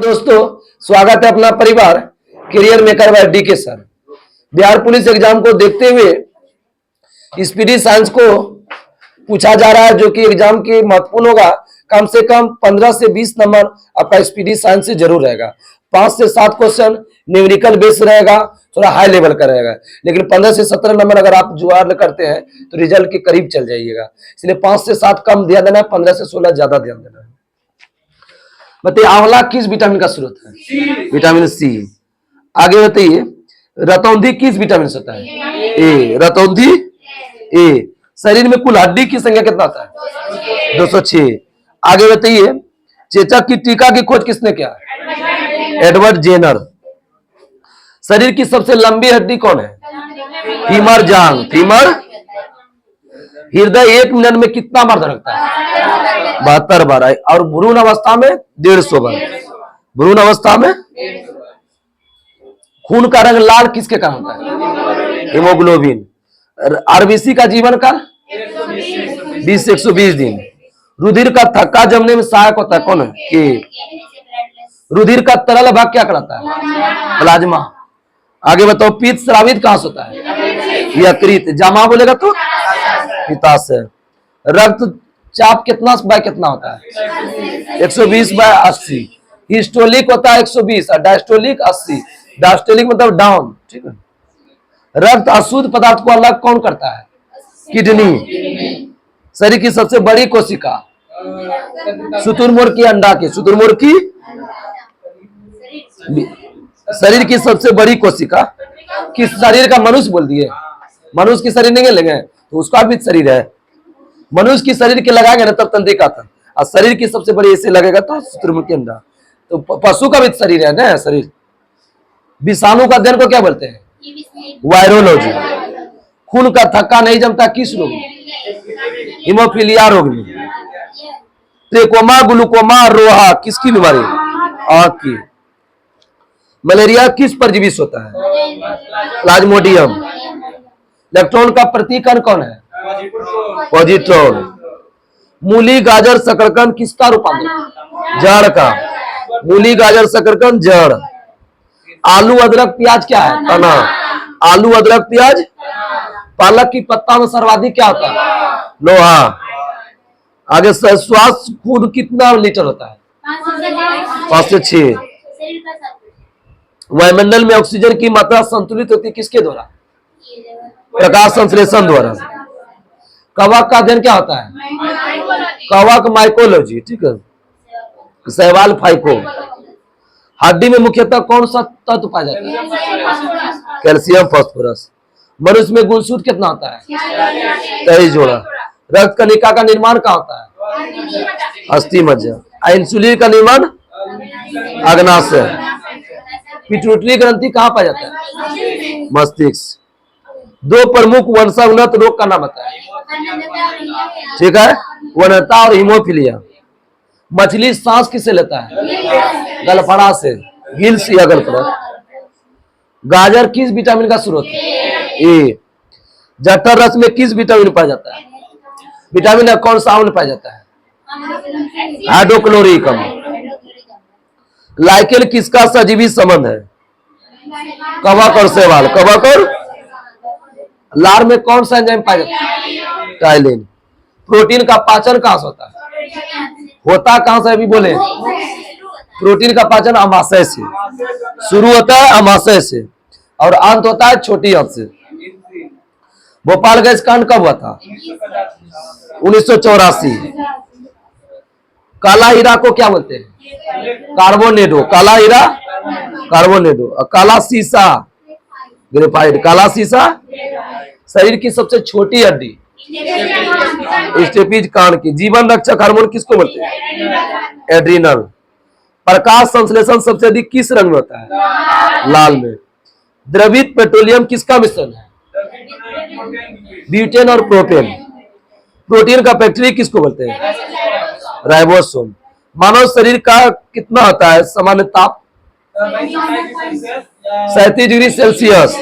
दोस्तों, स्वागत है अपना परिवार करियर मेकर बाय डी के सर। बिहार पुलिस एग्जाम को देखते हुए स्पीडी साइंस को पूछा जा रहा है, जो कि एग्जाम के महत्वपूर्ण होगा। कम से कम 15 से 20 नंबर आपका स्पीडी साइंस से जरूर रहेगा। 5 से 7 क्वेश्चन न्यूमेरिकल बेस रहेगा, थोड़ा हाई लेवल का रहेगा, लेकिन 15 से 17 नंबर अगर आप जुगाड़ करते हैं तो रिजल्ट के करीब चल जाइएगा। इसलिए 5 से 7 कम ध्यान देना है, 15 से 16 ज्यादा ध्यान देना है। बताइए, आंवला किस विटामिन का स्रोत है? Vitamin C. आगे बताइए, रतौंधी किस विटामिन से होता है? ए। रतौंधी ए। शरीर में कुल हड्डी की संख्या कितना होता है? 206। आगे बताइए, चेचक की टीका की खोज किसने किया? Edward Jenner. शरीर की सबसे लंबी हड्डी कौन है? फीमर जांग। फीमर। हृदय 1 मिनट में कितना बार धड़कता है? 72 बार। और भ्रूण अवस्था में 150 बार। भ्रूण अवस्था में। खून का रंग लाल किसके कारण होता है? हीमोग्लोबिन। आरबीसी का जीवन काल 20 से 120 दिन। रुधिर का थक्का जमने में सहायक होता है कौन है? के। रुधिर का तरल भाग क्या कराता है? प्लाज्मा। आगे बताओ, पित्त स्रावित कहां से होता है? यकृत। जमा बोलेगा तो पित्ताशय। रक्तचाप कितना बाय कितना होता है? 120/80। हिस्टोलिक होता है 120 और डायस्टोलिक 80। डायस्टोलिक मतलब डाउन, ठीक है। रक्त अशुद्ध पदार्थ को अलग कौन करता है? किडनी। शरीर की सबसे बड़ी कोशिका? शुतुरमुर्ग की अंडा की। शुतुरमुर्ग की। शरीर की सबसे बड़ी कोशिका किस शरीर का? मनुष्य बोल दिए। मनुष्य की शरीर नहीं लेंगे तो उसका भी शरीर है। मनुष्य की शरीर के लगाएंगे ना तब तंत्रिका था, और शरीर की सबसे बड़ी ऐसे लगेगा तो शुतुरमुर्ग की अंडा। तो पशु का भी शरीर है ना शरीर। विषाणु का अध्ययन को क्या बोलते हैं? वायरोलॉजी। खून का थक्का नहीं जमता किस रोग में? हीमोफीलिया रोग में। ट्रेकोमा, ग्लूकोमा, रोहा किसकी बीमारी? आंख की। मलेरिया किस परजीवी से होता है? प्लाज्मोडियम। इलेक्ट्रॉन का प्रतीक कण कौन है? पॉजिट्रॉन। मूली, गाजर, शकरकंद किसका रूपांतर? जड़ का। मूली, गाजर, शकरकंद जड़। आलू, अदरक, प्याज क्या है? तना। आलू, अदरक, प्याज। पालक की पत्ता में सर्वाधिक क्या होता है? लोहा। आगे, श्वास खून कितना लीटर होता है? 5 से 6। वायुमंडल में ऑक्सीजन की मात्रा संतुलित होती है किसके द्वारा? प्रकाश संश्लेषण द्वारा। कवक का अध्ययन क्या होता है? कवक माइकोलॉजी, ठीक है। शैवाल फाइको। हड्डी में मुख्यतः कौन सा तत्व पाया जाता है? Calcium, phosphorus. मनुष्य में गुणसूत्र कितना होता है? 23 जोड़ा। रक्त कणिका का निर्माण कहाँ होता है? अस्थि मज्जा। इंसुलिन का निर्माण अग्नाशय। पिट्यूटरी ग्रंथि कहाँ पाया जाता है? मस्तिष्क। 2 प्रमुख वंशानुगत रोग का नाम बताया, ठीक है? वनता और हीमोफीलिया। मछली सांस किससे लेता है? गलफड़ा से। गिल्स या गलफड़ा। गाजर किस विटामिन का स्रोत है? ए। जठर रस में किस विटामिन पाया जाता है? विटामिन कौन सा आम्ल पाया जाता है? हाइड्रोक्लोरिक अम्ल। लाइकेन किसका सजीवी संबंध है? कवक और शैवाल। कवक और लार में कौन सा एंजाइम पाया जाता है? टाइलिन। प्रोटीन का पाचन कहां से होता है? होता कहां से अभी बोले? प्रोटीन का पाचन अमाशय से शुरू होता है, अमाशय से, और अंत होता है छोटी आंत से। भोपाल गैस कांड कब हुआ था? 1984। काला हीरा को क्या बोलते हैं? कार्बोनेडो। काला हीरा कार्बोनेडो। और काला सीसा ग्रेफाइट। काला सीसा। शरीर की सबसे छोटी हड्डी स्टेपीज कान की। जीवन रक्षक हार्मोन किसको बोलते हैं? एड्रिनल। प्रकाश संश्लेषण सबसे अधिक किस रंग में होता है? लाल में। द्रवित पेट्रोलियम किसका मिश्रण है? ब्यूटेन और प्रोपेन। प्रोटीन का फैक्ट्री किसको बोलते हैं? राइबोसोम। मानव शरीर का कितना होता है सामान्य ताप? 37 डिग्री सेल्सियस।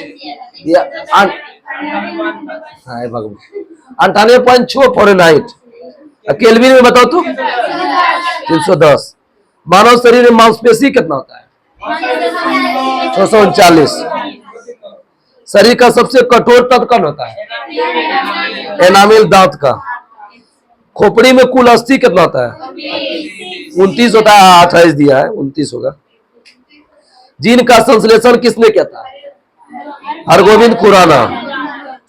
98.6 फ़ारेनहाइट। केल्विन में बताओ तो 310। मानव शरीर में मांसपेशी कितना होता है? 639। शरीर का सबसे कठोर तत्व कौन होता है? एनामिल, दांत का। खोपड़ी में कुल अस्थि कितना होता है? 29 होता है। 28 दिया है, 29 होगा। जीन का संश्लेषण किसने किया था? हरगोविंद खुराना।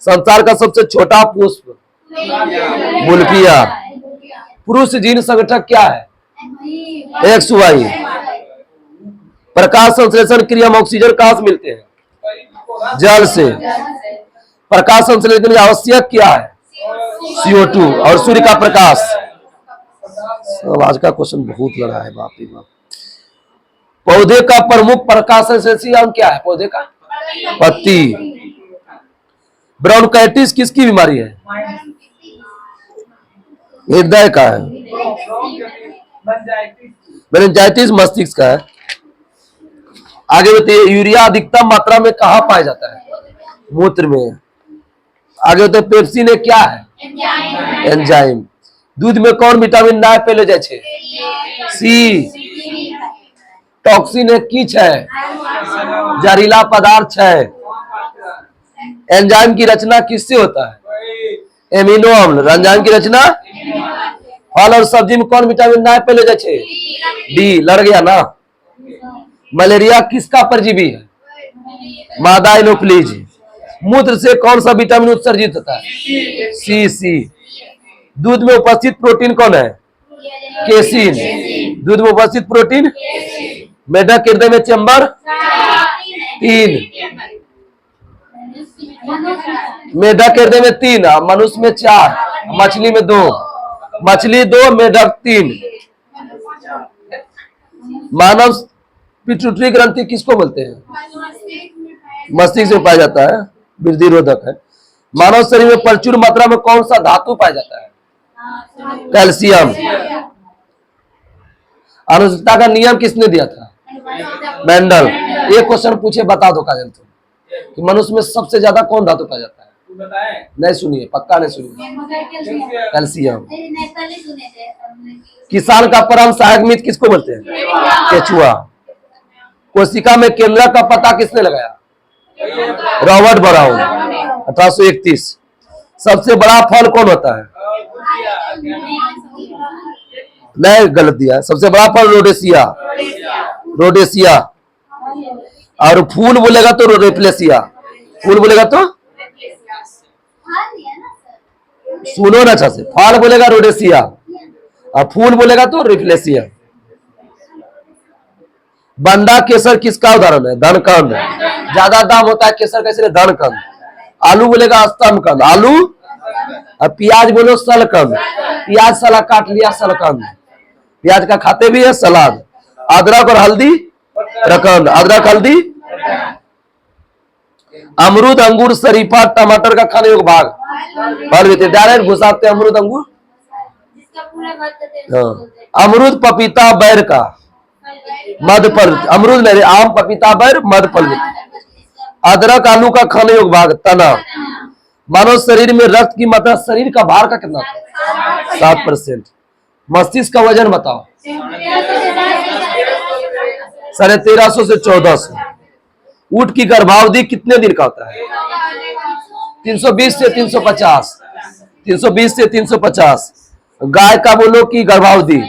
संसार का सबसे छोटा पुष्प बुल्फिया। पुरुष जीन संगठक क्या है? XY। प्रकाश संश्लेषण क्रिया में ऑक्सीजन कहां से मिलते हैं? जल से। प्रकाश संश्लेषण के लिए आवश्यक क्या है? CO2 और सूर्य का प्रकाश। सब आज का क्वेश्चन बहुत लड़ा है, बाप रे बाप। पौधे का प्रमुख प्रकाश संश्लेषी अंग क्या है? पौधे का पत्ती। ब्रोंकाइटिस किसकी बीमारी है? हृदय का है। मेनिंजाइटिस मस्तिष्क का है। आगे बताइए, यूरिया अधिकतम मात्रा में कहां पाया जाता है? मूत्र में। आगे बताइए, पेप्सिन क्या है? एंजाइम। दूध में कौन विटामिन ना पेलो जाए छे? सी। टॉक्सिन की है? जहरीला पदार्थ है। एंजाइम की रचना किससे होता है? एमिनो अम्ल। एंजाइम की रचना। फल और सब्जी में कौन विटामिन ना पेलो जाए छे? डी। लड़ गया ना। मलेरिया किसका परजीवी है? मादा एनोफ्लीज। मूत्र से कौन सा विटामिन उत्सर्जित होता है? सी। दूध में उपस्थित प्रोटीन कौन है? केसिन। दूध में उपस्थित प्रोटीन। मेढक हृदय में चैम्बर 3। मेढक हृदय में 3, मनुष्य में 4, मछली में 2। मछली 2, मेढक 3। मानव पिट्यूटरी ग्रंथि किसको बोलते हैं? मस्तिष्क में पाया जाता है, वृद्धि रोधक है। मानव शरीर में प्रचुर मात्रा में कौन सा धातु पाया जाता है? कैल्शियम। अनुरूपता का नियम किसने दिया था? मेंडल। एक क्वेश्चन पूछे, बता दो काजल तुम कि मनुष्य में सबसे ज्यादा कौन धातु पाया जाता है? नहीं सुनिए, पक्का नहीं सुनिए। कैल्शियम। किसान का परम सहायक मित्र किसको बोलते हैं? केचुआ। कोशिका में केंद्रक का पता किसने लगाया? Robert brown. 1831। सबसे बड़ा फल कौन होता है? नहीं, गलत दिया है। सबसे बड़ा फल रोडेसिया। रोडेसिया। और फूल बोलेगा तो रोडेप्लेसिया। फूल बोलेगा तो सुनो ना अच्छा से। फल बोलेगा रोडेसिया और फूल बोलेगा तो रिफ्लेसिया। बंडा केसर किसका उदाहरण है? धनकंद। ज्यादा दाम होता है केसर का, इसलिए धनकंद। आलू बोलेगा स्तंभकंद। आलू। और प्याज बोलो सलकंद। प्याज साला काट लिया, सलकंद। प्याज का खाते भी है, सलाद। अदरक और हल्दी रकंद। अदरक हल्दी। अमरूद, अंगूर, शरीफा, टमाटर का खाने योग्य भाग? फल डायरेक्ट घुसाते अमरूद अंगूर। अमरूद, पपीता, बैर का मध्य फल। अमरूद नहीं, आम, पपीता, बैर, मध्य फल। अदरक, आलू का खाने योग्य भाग? तना। मानव शरीर में रक्त की मात्रा शरीर का भार का कितना होता है? 7%। मस्तिष्क का वजन बताओ? 1350 से 1400। ऊंट की गर्भावधि कितने दिन का होता है? 320 से 350। 320 से 350। गाय का बोलो की गर्भावधि?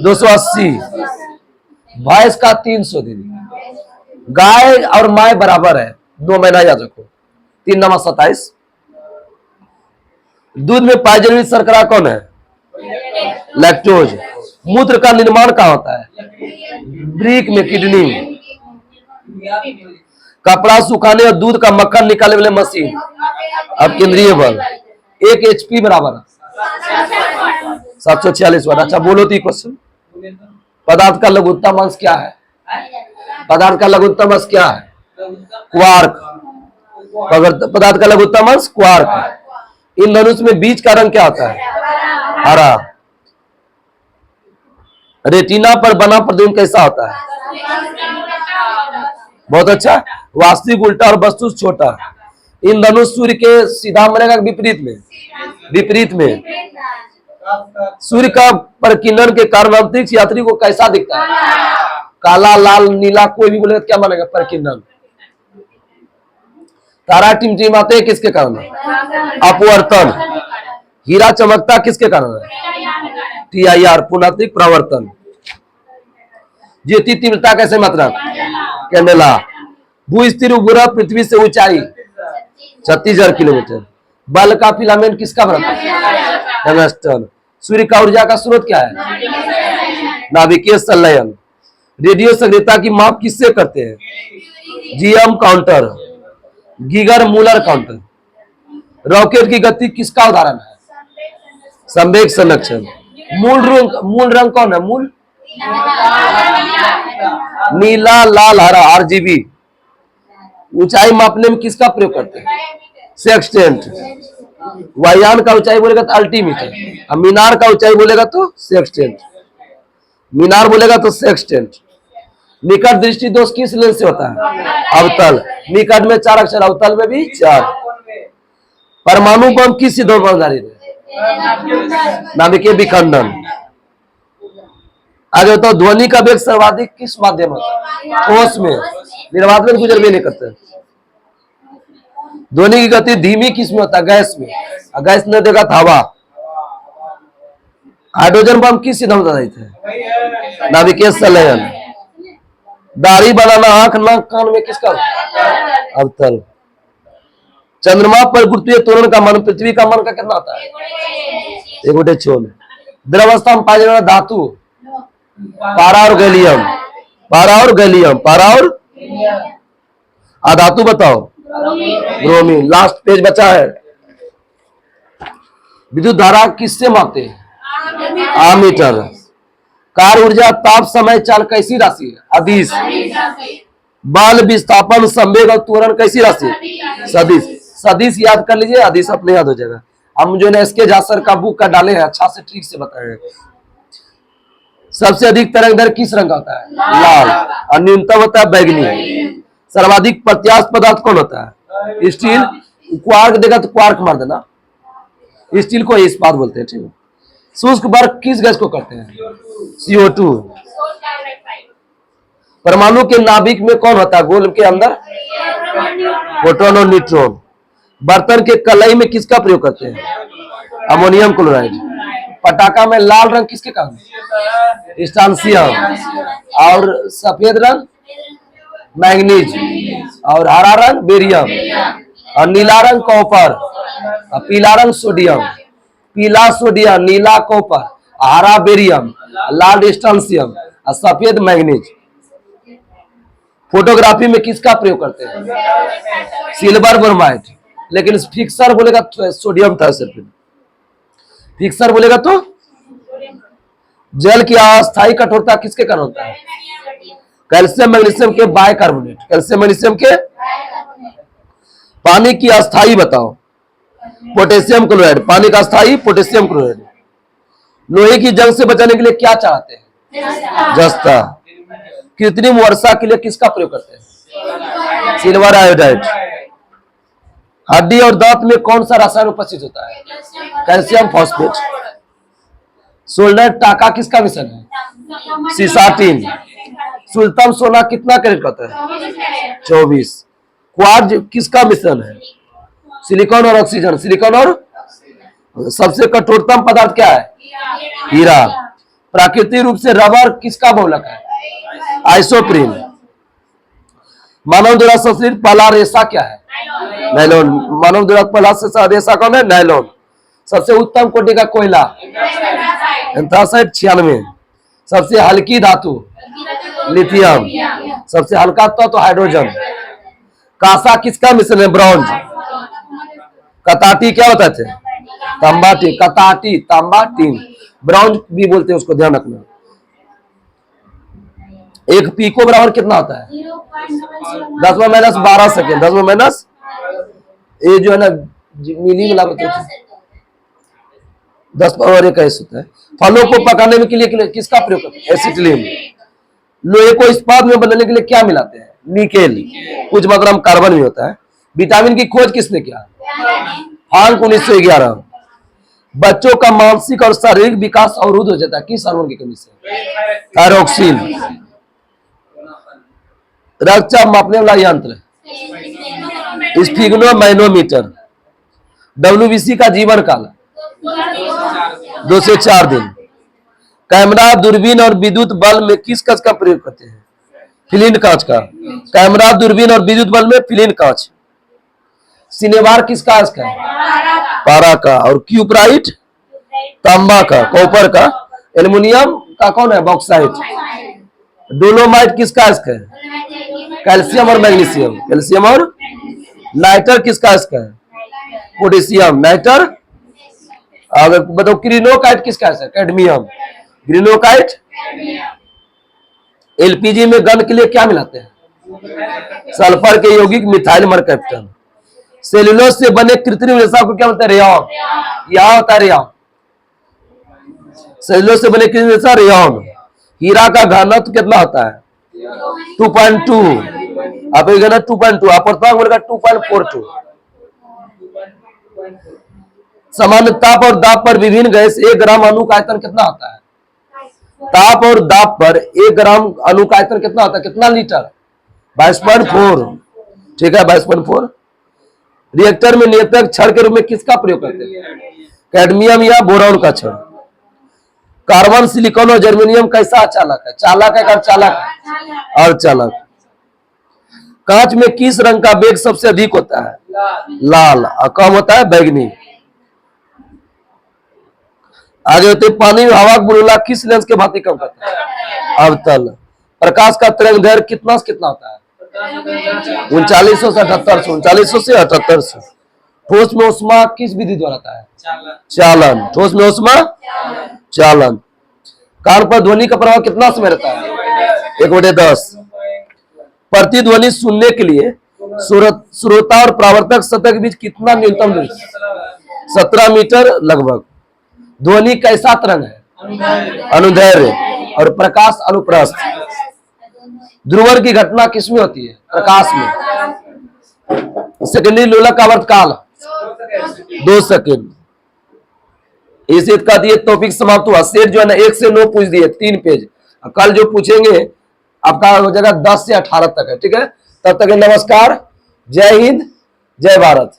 280। भैंस का 300 दिन। गाय और माय बराबर है, 2 महीना याद रखो। 3 × 27। दूध में पाई जाने वाली शर्करा कौन है? लैक्टोज। मूत्र का निर्माण कहाँ होता है? ब्रीक में, किडनी में। कपड़ा सुखाने और दूध का मक्खन निकालने वाले मशीन? अब केंद्रीय बल। 1 HP बराबर 746 वाट। अच्छा बोलो तो क्वेश्चन। पदार्थ का लघुत्तम अंश क्या है? पदार्थ का लघुत्तम अंश क्या है? क्वार्क। पदार्थ का लघुत्तम अंश क्वार्क। इन धनुष में बीज का रंग क्या होता है? हरा। रेटिना पर बना प्रतिबिंब कैसा होता है? बहुत अच्छा। वास्तविक उल्टा और वस्तु छोटा। इन धनुष सूर्य के सीधा मरेगा विपरीत में? विपरीत में। सूर्य का प्रकिरण के कारण अंतरिक्ष यात्री को कैसा दिखता है? काला, लाल, नीला, कोई भी बोलेगा क्या मानेगा? प्रकिरण। तारा टिमटिमाते किसके कारण है? अपवर्तन। हीरा चमकता किसके कारण है? TIR, पुनर्तिक प्रवर्तन। ज्योति तीव्रता कैसे मात्रा? कैंडेला। भू स्थिर उपग्रह पृथ्वी से ऊंचाई 36,000 किलोमीटर। बल का फिलामेंट किसका बनता है? टंगस्टन। सूर्य का ऊर्जा का स्रोत क्या है? नाभिकीय संलयन। रेडियो सक्रियता की माप किससे करते हैं? GM counter, Geiger Muller counter. Rocket की गति किसका उदाहरण है? संवेग संरक्षण। मूल रंग कौन है? मूल नीला, लाल, हरा, RGB। ऊंचाई मापने में किसका प्रयोग करते हैं? सेक्सटेंट। वायुयान का ऊंचाई बोलेगा तो अल्टीमीटर, और मीनार का ऊंचाई बोलेगा तो सेक्सटेंट। मीनार बोलेगा तो सेक्सटेंट। निकट दृष्टि दोष किस लेंस से होता है? अवतल। निकट में 4 अक्षर, अवतल में भी 4। परमाणु बम किस सिद्धांत पर आधारित है? नाभिकीय विखंडन। आगे बताओ, ध्वनि का वेग सर्वाधिक किस माध्यम होता है? ठोस में। निर्वात में गुजर भी नहीं करते। ध्वनि की गति धीमी किस में होता है? गैस में। गैस ने देगा हवा। हाइड्रोजन बम किस सिद्धांत पर आधारित है? नाभिकीय संलयन। दाढ़ी बनाना आंख, नाक, कान में किसका? अवतल। चंद्रमा पर गुरुत्वीय त्वरण का मान पृथ्वी का मान का कितना होता है? 1/6। द्रवावस्था में पाया जाने वाला धातु? पारा और गैलियम। पारा और गैलियम। पारा और अधातु बताओ? ब्रोमीन। लास्ट पेज बचा है। विद्युत धारा किससे मापते हैं? आमीटर। कार्य ऊर्जा, ताप, समय, चाल कैसी राशि है? अदिश। बल, विस्थापन, संवेग और त्वरण कैसी राशि है? सदिश। सदिश याद कर लीजिए, अदिश अपने याद हो जाएगा। हम जो है SK झा सर का बुक का डाले हैं, अच्छा से ट्रिक से बताए। सबसे अधिक तरंग दैर्घ्य किस रंग का होता है? लाल। और न्यूनतम होता है बैगनी। सर्वाधिक प्रत्यास्थ पदार्थ कौन होता है? स्टील। क्वार्क देगा तो क्वार्क मार देना। स्टील को इस्पात बोलते हैं, ठीक है। शुष्क बर्फ किस गैस को करते हैं? CO2। परमाणु के नाभिक में कौन होता है? गोल के अंदर प्रोटॉन और न्यूट्रॉन। बर्तन के कलई में किसका प्रयोग करते हैं? Ammonium chloride. पटाखा में लाल रंग किसके कारण? स्ट्रांसियम। और सफेद रंग मैग्नीज, और हरा रंग बेरियम, और नीला रंग कॉपर, और पीला रंग सोडियम। पीला सोडियम, नीला कॉपर, हरा बेरियम, लाल स्ट्रांसियम, और सफेद मैग्नीज। फोटोग्राफी में किसका प्रयोग करते हैं? Silver bromide. लेकिन फिक्सर बोलेगा तो सोडियम था सिर्फ। फिक्सर बोलेगा तो जल की अस्थायी कठोरता किसके कारण होता है? कैल्शियम मैग्नीशियम के बाइकार्बोनेट। कैल्शियम मैग्नीशियम के। पानी की अस्थायी बताओ? Potassium chloride. पानी का अस्थायी पोटेशियम क्लोराइड। लोहे की जंग से बचाने के लिए क्या चाहते हैं? जस्ता। कृत्रिम वर्षा के लिए किसका प्रयोग करते हैं? Silver iodide. हड्डी और दांत में कौन सा रसायन उपस्थित होता है? Calcium phosphate. सोल्डर टाका किसका मिश्रण है? सिसाटिन। सुल्तान सोना कितना कैरेट का होता है? 24। क्वार्ज किसका मिश्रण है? सिलिकॉन और ऑक्सीजन। सिलिकॉन और। सबसे कठोरतम पदार्थ क्या है? हीरा। प्राकृतिक रूप से रबर किसका बहुलक है? आइसोप्रीन। मानव द्वारा संश्लेषित पहला रेशा क्या है? नायलॉन। मानव द्वारा पहला रेशा कौन है? नायलॉन। सबसे उत्तम कोटि का कोयला? एंथ्रासाइट 96। सबसे हल्की धातु? लिथियम। सबसे हल्का तत्व हाइड्रोजन। कांसा किसका मिश्रण है? ब्रॉन्ज। कताटी क्या होता है? तांबा टीन। कताटी, तांबा टीन। ब्रॉन्ज भी बोलते हैं उसको, ध्यान रखना। एक पीको बराबर कितना होता है? 10⁻12 सेकेंड। 10⁻, ये जो है ना मिली मिला 10⁻1 होता है। फलों को पकाने के लिए किसका प्रयोग करते हैं? एसिटिलीन। लोहे को इस्पात में बनाने के लिए क्या मिलाते हैं? निकेल। कुछ मात्रा में कार्बन भी होता है। विटामिन की खोज किसने किया? हांक 1911। बच्चों का मानसिक और शारीरिक विकास अवरुद्ध हो जाता है किस हार्मोन की कमी से? थायरोक्सिन। रक्तचाप मापने वाला यंत्र स्फिग्नोमैनोमीटर। WBC का जीवन काल 2 से 4 दिन। कैमरा, दूरबीन और विद्युत बल्ब में किस कांच का प्रयोग करते हैं? फिलिन कांच का। कैमरा, दूरबीन और विद्युत बल्ब में फिलिन कांच। सिनेबार किस कांच का? पारा का। और क्यूपराइट तांबा का, कॉपर का। एल्युमिनियम का कौन है? बॉक्साइट। डोलोमाइट किस कांच का है? कैल्शियम और मैग्नीशियम। कैल्शियम और नाइटर किस कांच का है? पोटेशियम। नाइटर। अगर बताओ क्रिनोकाइट किस कांच का है? कैडमियम। ग्रीनोकाइट। एलपीजी में गन के लिए क्या मिलाते हैं? सल्फर के यौगिक मिथाइल मरकैप्टन। सेलुलोज से बने कृत्रिम रेशा को क्या बोलते हैं? रेयॉन। यह होता है रेयॉन। सेलुलोज से बने कृत्रिम रेशा रेयॉन। हीरा का घनत्व कितना होता है? 2.2। आप 2.2, अपवर्तनांक बोलेगा 2.42। सामान्य ताप और दाब पर विभिन्न गैस 1 ग्राम अणु का आयतन कितना होता है? ताप और दाब पर 1 ग्राम अणु का आयतन कितना होता है? कितना लीटर? 22.4। ठीक है, 22.4। रिएक्टर में नियंत्रक छड़ के रूप में किसका प्रयोग करते हैं? कैडमियम या बोरॉन का छड़। कार्बन, सिलिकॉन और जर्मेनियम कैसा चालक है? चालक है, चालक है, अर्धचालक। कांच में किस रंग का वेग सबसे अधिक होता है? लाल। और कम होता है बैगनी। आगे होते पानी में हवा का बुलबुला किस लेंस के भांति काम करता है? अवतल। प्रकाश का तरंग दैर्घ्य कितना से कितना होता है? 3900 से 7800। 3900 से 7800। ठोस में ऊष्मा किस विधि द्वारा आता है? चालन। ठोस में ऊष्मा चालन। कान पर ध्वनि का प्रभाव कितना समय रहता है? 1/10। प्रतिध्वनि सुनने के लिए श्रोता और परावर्तक सतह के बीच कितना न्यूनतम दूरी? 17 मीटर लगभग। ध्वनि कैसा तरंग है? अनुदैर्घ्य। और प्रकाश अनुप्रस्थ। ध्रुवण की घटना किसमें होती है? प्रकाश में। सेकेंडरी लोलक का आवर्तकाल 2 सेकेंड। इसी का ये टॉपिक समाप्त हुआ। सेट जो है ना 1 से 9 पूछ दिए, 3 पेज। कल जो पूछेंगे आपका हो जाएगा 10 से 18 तक है। ठीक है, तब तक नमस्कार, जय हिंद, जय भारत।